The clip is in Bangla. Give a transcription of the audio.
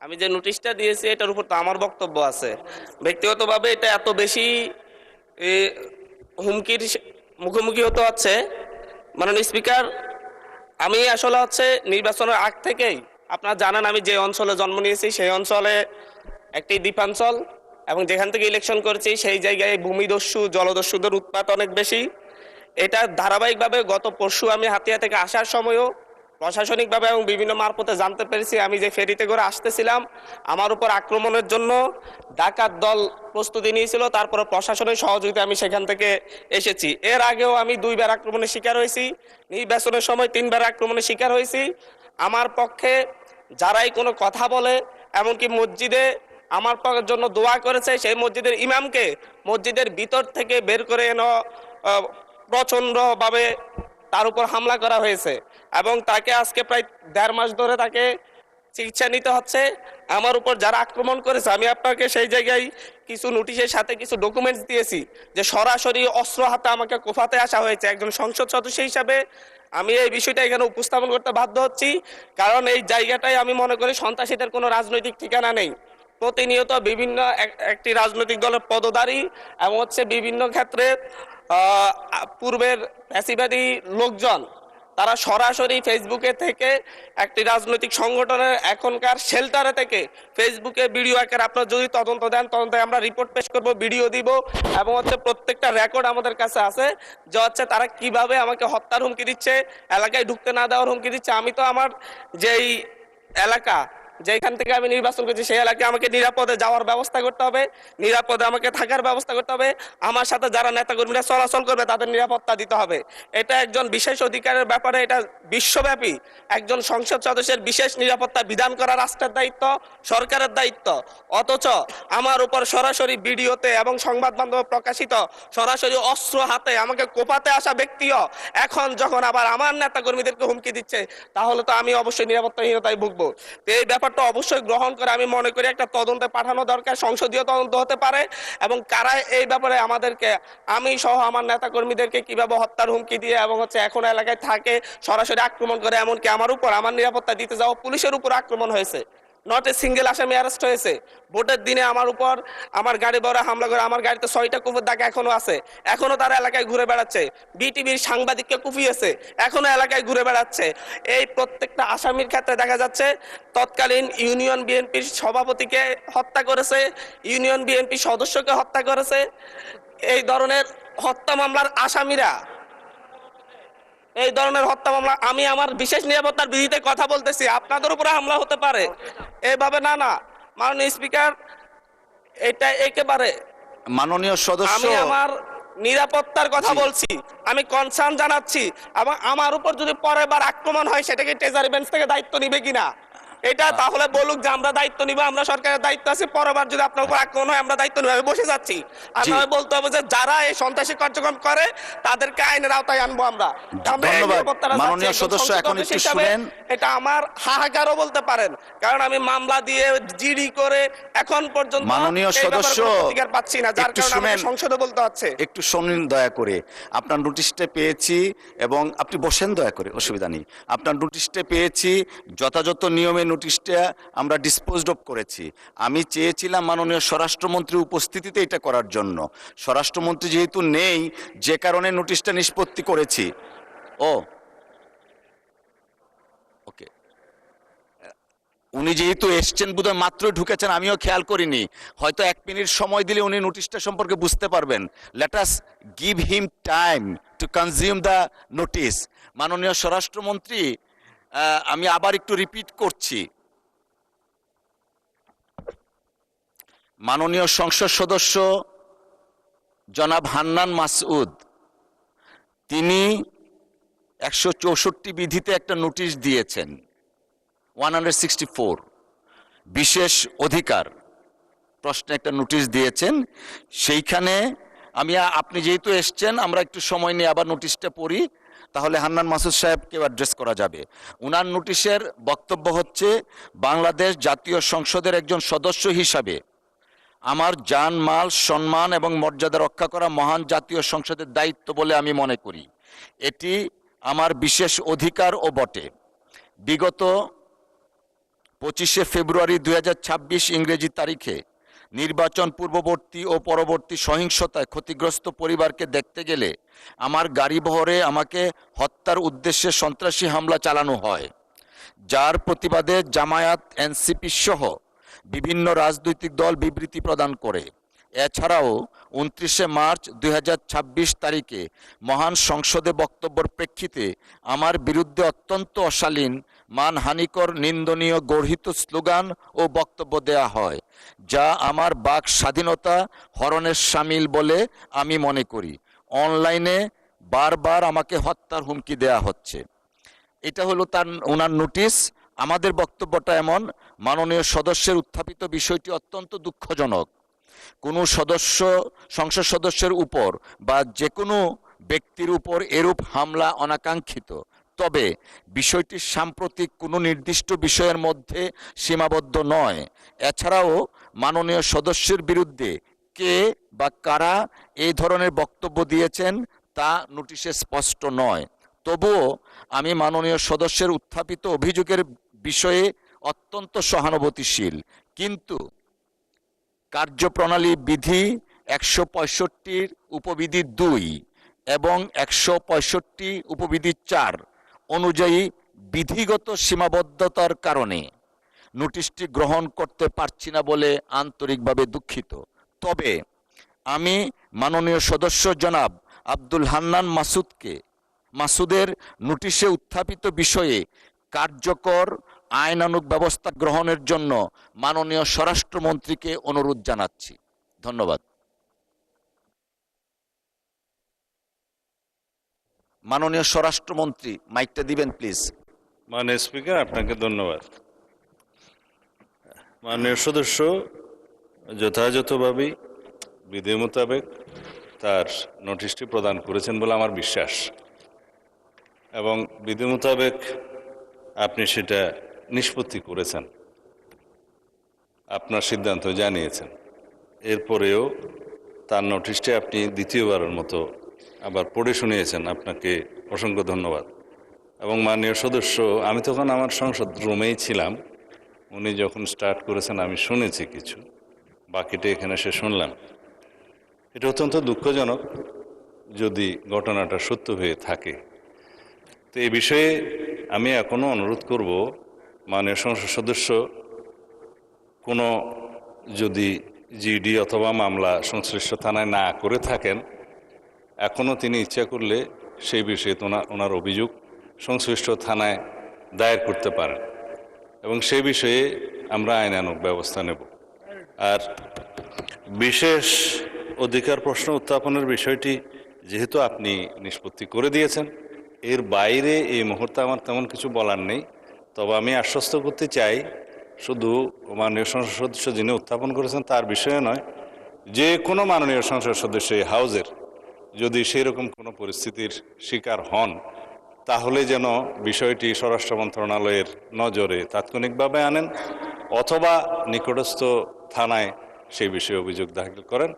আমি যে নোটিশটা দিয়েছি এটার উপর তো আমার বক্তব্য আছে। ব্যক্তিগতভাবে এটা এত বেশি এ, হুমকির মুখোমুখি হতে হচ্ছে। মাননীয় স্পিকার, আমি আসলে নির্বাচনের আগ থেকেই আপনারা জানেন আমি যে অঞ্চলে জন্ম নিয়েছি সেই অঞ্চলে একটি দ্বীপাঞ্চল, এবং যেখান থেকে ইলেকশন করেছি সেই জায়গায় ভূমিদস্যু জলদস্যুদের উৎপাত অনেক বেশি। এটা ধারাবাহিকভাবে গত পরশু আমি হাতিয়া থেকে আসার সময়ও প্রশাসনিকভাবে এবং বিভিন্ন মারফতে জানতে পেরেছি। আমি যে ফেরিতে করে আসতেছিলাম আমার উপর আক্রমণের জন্য ডাকাত দল প্রস্তুতি নিয়েছিল, তারপরে প্রশাসনের সহযোগিতা আমি সেখান থেকে এসেছি। এর আগেও আমি 2বার আক্রমণের শিকার হয়েছি, নির্বাচনের সময় 3বার আক্রমণের শিকার হয়েছি। আমার পক্ষে যারাই কোনো কথা বলে, এমনকি মসজিদে আমার জন্য দোয়া করেছে, সেই মসজিদের ইমামকে মসজিদের ভিতর থেকে বের করে এনে প্রচণ্ডভাবে তার উপর হামলা করা হয়েছে, এবং তাকে আজকে প্রায় 1.5 মাস ধরে তাকে চিকিৎসা নিতে হচ্ছে। আমার উপর যারা আক্রমণ করেছে আমি আপনাকে সেই জায়গায় কিছু নোটিশের সাথে কিছু ডকুমেন্টস দিয়েছি যে সরাসরি অস্ত্র হাতে আমাকে কোফাতে আসা হয়েছে। একজন সংসদ সদস্য হিসাবে আমি এই বিষয়টা এখানে উপস্থাপন করতে বাধ্য হচ্ছি, কারণ এই জায়গাটায় আমি মনে করি সন্ত্রাসীদের কোনো রাজনৈতিক ঠিকানা নেই। প্রতিনিয়ত বিভিন্ন একটি রাজনৈতিক দলের পদধারী এবং বিভিন্ন ক্ষেত্রে পূর্বের ফ্যাসিবাদী লোকজন তারা সরাসরি ফেসবুকে থেকে একটি রাজনৈতিক সংগঠনের এখনকার শেল্টারে থেকে ফেসবুকে ভিডিও আকারে আপনারা যদি তদন্ত দেন, তদন্তে আমরা রিপোর্ট পেশ করব, ভিডিও দিব, এবং প্রত্যেকটা রেকর্ড আমাদের কাছে আছে যে তারা কিভাবে আমাকে হত্যার হুমকি দিচ্ছে, এলাকায় ঢুকতে না দেওয়ার হুমকি দিচ্ছে। আমি তো আমার যেই এলাকা যেখান থেকে আমি নির্বাচন করছি সেই এলাকায় আমাকে নিরাপদে যাওয়ার ব্যবস্থা করতে হবে, নিরাপদে আমাকে থাকার ব্যবস্থা করতে হবে, আমার সাথে যারা নেতাকর্মীরা চলাচল করবে তাদের নিরাপত্তা দিতে হবে। এটা একজন বিশেষ অধিকারের ব্যাপারে, এটা বিশ্বব্যাপী একজন সংসদ সদস্যের বিশেষ নিরাপত্তা বিধান করা রাষ্ট্রের দায়িত্ব, সরকারের দায়িত্ব। অথচ আমার উপর সরাসরি ভিডিওতে এবং সংবাদ মাধ্যমে প্রকাশিত সরাসরি অস্ত্র হাতে আমাকে কোপাতে আসা ব্যক্তিও এখন যখন আবার আমার নেতাকর্মীদেরকে হুমকি দিচ্ছে, তাহলে তো আমি অবশ্যই নিরাপত্তাহীনতায় ভুগবো। তো এই ব্যাপারটা অবশ্যই গ্রহণ করে আমি মনে করি একটা তদন্তে পাঠানো দরকার, সংসদীয় তদন্ত হতে পারে, এবং কারা এই ব্যাপারে আমাদেরকে, আমি সহ আমার নেতাকর্মীদেরকে কিভাবে হত্যার হুমকি দিয়ে এবং এখন এলাকায় থাকে সরাসরি আক্রমণ করে, এমনকি আমার উপর আমার নিরাপত্তা দিতে যাওয়া পুলিশের উপর আক্রমণ হয়েছে। নট এ সিঙ্গেল আসামি অ্যারেস্ট হয়েছে। ভোটের দিনে আমার উপর আমার গাড়ি বড় হামলা করে, আমার গাড়িতে 6টা কুকুর দাগ এখনো আছে, এখনো তারা এলাকায় ঘুরে বেড়াচ্ছে। বিটিভির সাংবাদিককে কুপিয়েছে, এখনো এলাকায় ঘুরে বেড়াচ্ছে। এই প্রত্যেকটা আসামির ক্ষেত্রে দেখা যাচ্ছে তৎকালীন ইউনিয়ন বিএনপির সভাপতিকে হত্যা করেছে, ইউনিয়ন বিএনপি সদস্যকে হত্যা করেছে। এই ধরনের হত্যা মামলার আসামিরা, এই ধরনের হত্যা মামলা, আমি আমার বিশেষ নিরাপত্তার বিধিতে কথা বলতেছি, আপনাদের উপরে হামলা হতে পারে এইভাবে না। না মাননীয় স্পিকার, এটা একেবারে মাননীয় সদস্য, আমি আমার নিরাপত্তার কথা বলছি, আমি কনসার্ন জানাচ্ছি। এবং আমার উপর যদি পরের বার আক্রমণ হয় সেটাকে ট্রেজারি বেঞ্চ থেকে দায়িত্ব নিবে কিনা এটা তাহলে বলুক যে আমরা দায়িত্ব নিব, আমরা সরকারের দায়িত্ব আছে, পরেরবার যদি আপনার উপর আক্রমণ হয় আমরা দায়িত্ব নিব। আমি বসে যাচ্ছি, আর নয় বলতে হবে যে যারা এই সন্ত্রাসী কার্যক্রম করে তাদেরকে আইনের আওতায় আনবো আমরা। মাননীয় সদস্য, এখন একটু শুনেন। এটা আমার হাহাকারও বলতে পারেন, কারণ আমি মামলা দিয়ে জিডি করে এখন পর্যন্ত মাননীয় সদস্য প্রতিকার পাচ্ছি না, যার কারণে আমাকে সংসদে বলতে হচ্ছে। একটু শুনুন দয়া করে। আপনার নোটিশটা পেয়েছি এবং আপনি বসেন দয়া করে, অসুবিধা নেই। আপনার নোটিশটা পেয়েছি, যথাযথ নিয়মে নোটিশটা আমরা ডিসপোজড অফ করেছি। আমি চেয়েছিলাম মাননীয় স্বরাষ্ট্রমন্ত্রী উপস্থিতিতে এটা করার জন্য, স্বরাষ্ট্রমন্ত্রী যেহেতু নেই যে কারণে নোটিশটা নিষ্পত্তি করেছি। ওকে, উনি যেহেতু এসছেন বোধহয় মাত্রই ঢুকেছেন, আমিও খেয়াল করিনি, হয়তো 1 মিনিট সময় দিলে উনি নোটিশটা সম্পর্কে বুঝতে পারবেন। Let us give him time to consume the notice. মাননীয় স্বরাষ্ট্রমন্ত্রী, আমি আবার একটু রিপিট করছি, মাননীয় সংসদ সদস্য জনাব হান্নান মাসউদ, তিনি 164 বিধিতে একটা নোটিশ দিয়েছেন, 164 বিশেষ অধিকার প্রশ্নে একটা নোটিশ দিয়েছেন। সেইখানে আপনি যেহেতু এসছেন, আমরা একটু সময় নিয়ে আবার নোটিশটা পড়ি, তাহলে হান্নান মাসুদ সাহেবকে অ্যাড্রেস করা যাবে। উনার নোটিশের বক্তব্য হচ্ছে, বাংলাদেশ জাতীয় সংসদের একজন সদস্য হিসাবে আমার জান মাল সম্মান এবং মর্যাদা রক্ষা করা মহান জাতীয় সংসদের দায়িত্ব বলে আমি মনে করি। এটি আমার বিশেষ অধিকার ও বটে। বিগত 25 ফেব্রুয়ারি 2026 ইংরেজি তারিখে নির্বাচন পূর্ববর্তী ও পরবর্তী সহিংসতায় ক্ষতিগ্রস্ত পরিবারকে দেখতে গেলে আমার গাড়িবহরে আমাকে হত্যার উদ্দেশ্যে সন্ত্রাসী হামলা চালানো হয়, যার প্রতিবাদে জামায়াত, এনসিপি সহ বিভিন্ন রাজনৈতিক দল বিবৃতি প্রদান করে। এছাড়াও 29 মার্চ 2026 তারিখে মহান সংসদে বক্তব্যের প্রেক্ষিতে আমার বিরুদ্ধে অত্যন্ত অশালীন, মানহানিকর, নিন্দনীয় গর্হিত স্লোগান ও বক্তব্য দেয়া হয়, যা আমার বাক স্বাধীনতা হরণের শামিল বলে আমি মনে করি। অনলাইনে বারবার আমাকে হত্যার হুমকি দেয়া হচ্ছে। এটা হলো ওনার নোটিশ। আমাদের বক্তব্যটা এমন, মাননীয় সদস্যের উত্থাপিত বিষয়টি অত্যন্ত দুঃখজনক। কোনো সংসদ সদস্যের উপর বা যে কোনো ব্যক্তির উপর এরূপ হামলা অনাকাঙ্ক্ষিত, তবে বিষয়টি সাম্প্রতিক কোনো নির্দিষ্ট বিষয়ের মধ্যে সীমাবদ্ধ নয়। এছাড়াও মাননীয় সদস্যের বিরুদ্ধে কে বা কারা এই ধরনের বক্তব্য দিয়েছেন তা নোটিশে স্পষ্ট নয়। তবুও আমি মাননীয় সদস্যের উত্থাপিত অভিযোগের বিষয়ে অত্যন্ত সহানুভূতিশীল, কিন্তু কার্যপ্রণালী বিধি 165 উপবিধি 2 এবং 165 উপবিধি 4 অনুযায়ী বিধিগত সীমাবদ্ধতার কারণে নোটিশটি গ্রহণ করতে পারছি না বলে আন্তরিকভাবে দুঃখিত। তবে আমি মাননীয় সদস্য জনাব আব্দুল হান্নান মাসুদের নোটিশে উত্থাপিত বিষয়ে কার্যকর আইনানুগ ব্যবস্থা গ্রহণের জন্য মাননীয় স্বরাষ্ট্রমন্ত্রীকে অনুরোধ জানাচ্ছি। ধন্যবাদ। মাননীয় স্বরাষ্ট্রমন্ত্রী, মাইকটা দিবেন প্লিজ। মাননীয় স্পিকার, আপনাকে ধন্যবাদ। মাননীয় সদস্য যথাযথভাবেই বিধি মোতাবেক তার নোটিশটি প্রদান করেছেন বলে আমার বিশ্বাস, এবং বিধি মোতাবেক আপনি সেটা নিষ্পত্তি করেছেন, আপনার সিদ্ধান্ত জানিয়েছেন। এরপরেও তার নোটিশটি আপনি দ্বিতীয়বারের মতো আবার পড়ে শুনিয়েছেন, আপনাকে অসংখ্য ধন্যবাদ। এবং মাননীয় সদস্য, আমি তখন আমার সংসদ রুমেই ছিলাম, উনি যখন স্টার্ট করেছেন আমি শুনেছি কিছু, বাকিটা এখানে সে শুনলাম। এটা অত্যন্ত দুঃখজনক যদি ঘটনাটা সত্য হয়ে থাকে। তো এই বিষয়ে আমি এখনও অনুরোধ করব, মাননীয় সংসদ সদস্য কোনো যদি জিডি অথবা মামলা সংশ্লিষ্ট থানায় না করে থাকেন, এখনও তিনি ইচ্ছা করলে সেই বিষয়ে ওনার অভিযোগ সংশ্লিষ্ট থানায় দায়ের করতে পারেন, এবং সেই বিষয়ে আমরা আইনানুগ ব্যবস্থা নেব। আর বিশেষ অধিকার প্রশ্ন উত্থাপনের বিষয়টি যেহেতু আপনি নিষ্পত্তি করে দিয়েছেন, এর বাইরে এই মুহূর্তে আমার তেমন কিছু বলার নেই। তবে আমি আশ্বস্ত করতে চাই, শুধু মাননীয় সংসদ সদস্য যিনি উত্থাপন করেছেন তার বিষয়ে নয়, যে কোনো মাননীয় সংসদ সদস্য এই হাউজের যদি সেই রকম কোনো পরিস্থিতির শিকার হন, তাহলে যেন বিষয়টি স্বরাষ্ট্র মন্ত্রণালয়ের নজরে তাৎক্ষণিকভাবে আনেন অথবা নিকটস্থ থানায় সেই বিষয়ে অভিযোগ দাখিল করেন।